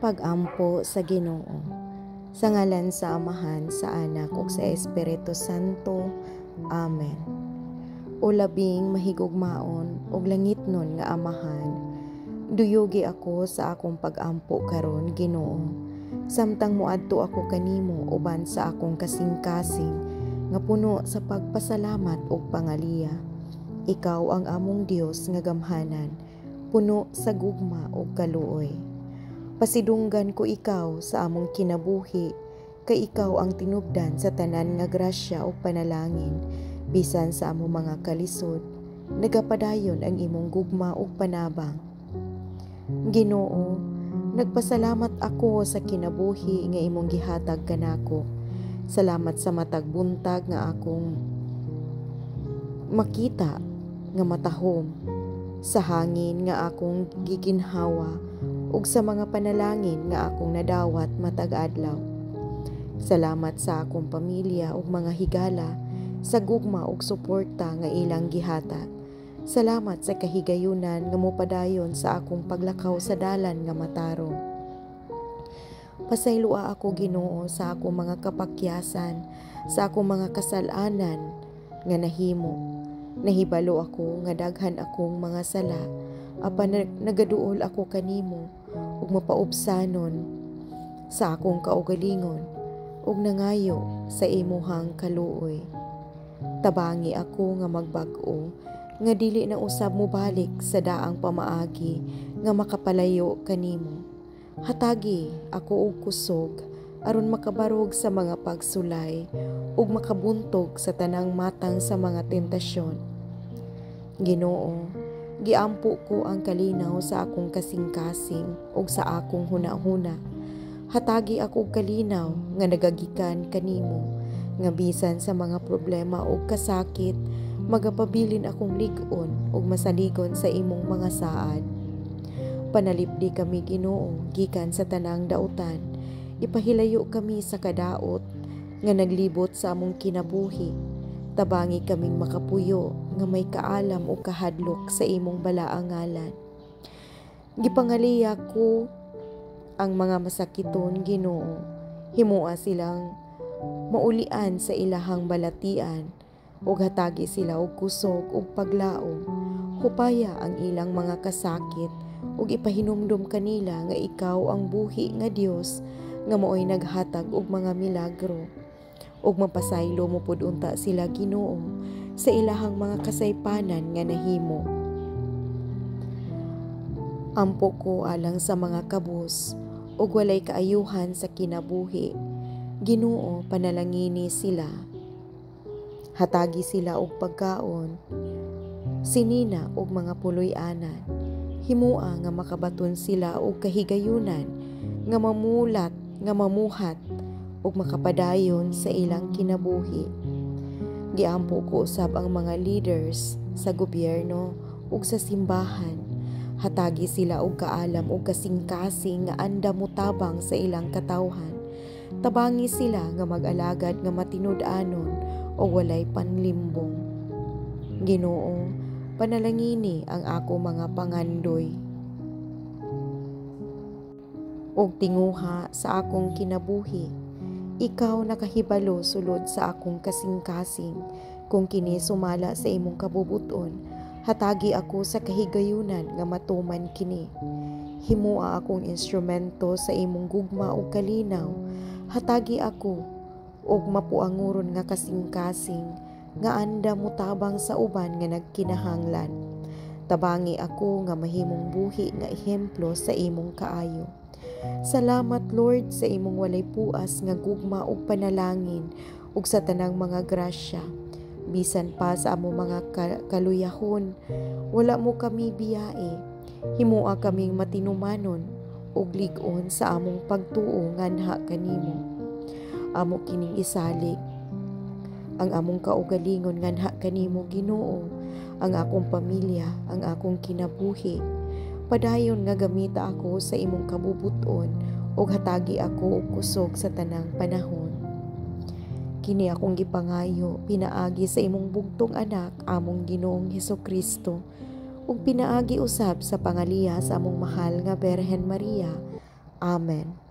Pag-ampo sa Ginoo. Sa ngalan sa Amahan, sa Anak ug sa Espiritu Santo. Amen. O labing mahigugmaon ug langitnon nga Amahan, duyugi ako sa akong pag-ampo karon, Ginoo. Samtang moadto ako kanimo uban sa akong kasing-kasing nga puno sa pagpasalamat ug pangaliya. Ikaw ang among Dios nga gamhanan, puno sa gugma ug kaluoy. Pasidunggan ko ikaw sa among kinabuhi, kay ikaw ang tinubdan sa tanan nga grasya ug panalangin, bisan sa among mga kalisod. Nagapadayon ang imong gugma ug panabang. Ginoo, nagpasalamat ako sa kinabuhi nga imong gihatag kanako. Salamat sa matag buntag nga akong makita nga matahom, sa hangin nga akong giginhawa, ug sa mga panalangin nga akong nadawat matag adlaw. Salamat sa akong pamilya ug mga higala, sa gugma ug suporta nga ilang gihatag. Salamat sa kahigayunan nga mopadayon sa akong paglakaw sa dalan nga matarong. Pasaylua ako, Ginoo, sa akong mga kapakyasan, sa akong mga kasalanan nga nahimo. Nahibalo ako nga daghan akong mga sala, apan nagaduol ako kanimo ug mapaubsanon sa akong kaugalingon ug nangayo sa imuhang kaluoy. Tabangi ako nga magbag-o, nga dili na usab mobalik sa daang pamaagi nga makapalayo kanimo. Hatagi ako og kusog aron makabarog sa mga pagsulay ug makabuntog sa tanang matang sa mga tentasyon. Ginoo, giampo ko ang kalinaw sa akong kasing-kasing ug sa akong hunahuna. Hatagi ako og kalinaw nga nagagikan kanimo, nga bisan sa mga problema ug kasakit, magapabilin akong lig-on ug masaligon sa imong mga saad. Panalipdi kami, Ginoo, gikan sa tanang dautan. Ipahilayo kami sa kadaot nga naglibot sa among kinabuhi. Tabangi kaming makapuyo nga may kaalam o kahadlok sa imong balaang ngalan. Gipangaliya ko ang mga masakiton, Ginoo. Himua silang maulian sa ilahang balatian, ug hatagi sila og kusog ug paglaom. Hupaya ang ilang mga kasakit ug ipahinumdum kanila nga ikaw ang buhi nga Dios nga maoy naghatag og mga milagro. Ug mapasaylo mo pud unta sila, Ginoo, sa ilahang mga kasaypanan nga nahimo. Ampo ko alang sa mga kabus ug walay kaayuhan sa kinabuhi. Ginoo, panalangini sila. Hatagi sila og pagkaon, sinina og mga puloy-anan. Himua nga makabaton sila og kahigayunan, nga mamulat, nga mamuhat, ug makapadayon sa ilang kinabuhi. Giampo ko usab ang mga leaders sa gobyerno ug sa simbahan. Hatagi sila og kaalam ug kasing-kasing nga andam mutabang sa ilang katawhan. Tabangi sila nga mag-alagad nga matinud-anon o walay panlimbong. Ginoo, panalangini ang ako mga pangandoy ug tinguha sa akong kinabuhi. Ikaw nakahibalo sulod sa akong kasing-kasing. Kung kini sumala sa imong kabubuton, hatagi ako sa kahigayunan nga matuman kini. Himua akong instrumento sa imong gugma ug kalinaw. Hatagi ako og mapuanguron nga kasing-kasing nga anda mutabang sa uban nga nagkinahanglan. Tabangi ako nga mahimong buhi nga ehemplo sa imong kaayo. Salamat, Lord, sa imong walay puas nga gugma ug panalangin ug sa tanang mga grasya. Bisan pa sa among mga kaluyahon, wala mo kami biyae. Himua kaming matinumanon ug lig-on sa among pagtuo nganha kanimo. Amo kining isalig ang among kaugalingon nganha kanimo, Ginoo, ang akong pamilya, ang akong kinabuhi. Padayon nga gamita ako sa imong kabubuton ug hatagi ako og kusog sa tanang panahon. Kini akong gipangayo pinaagi sa imong bugtong anak, among Ginoong Hesukristo, ug pinaagi usab sa pangaliha sa among mahal nga Berhen Maria, Amen.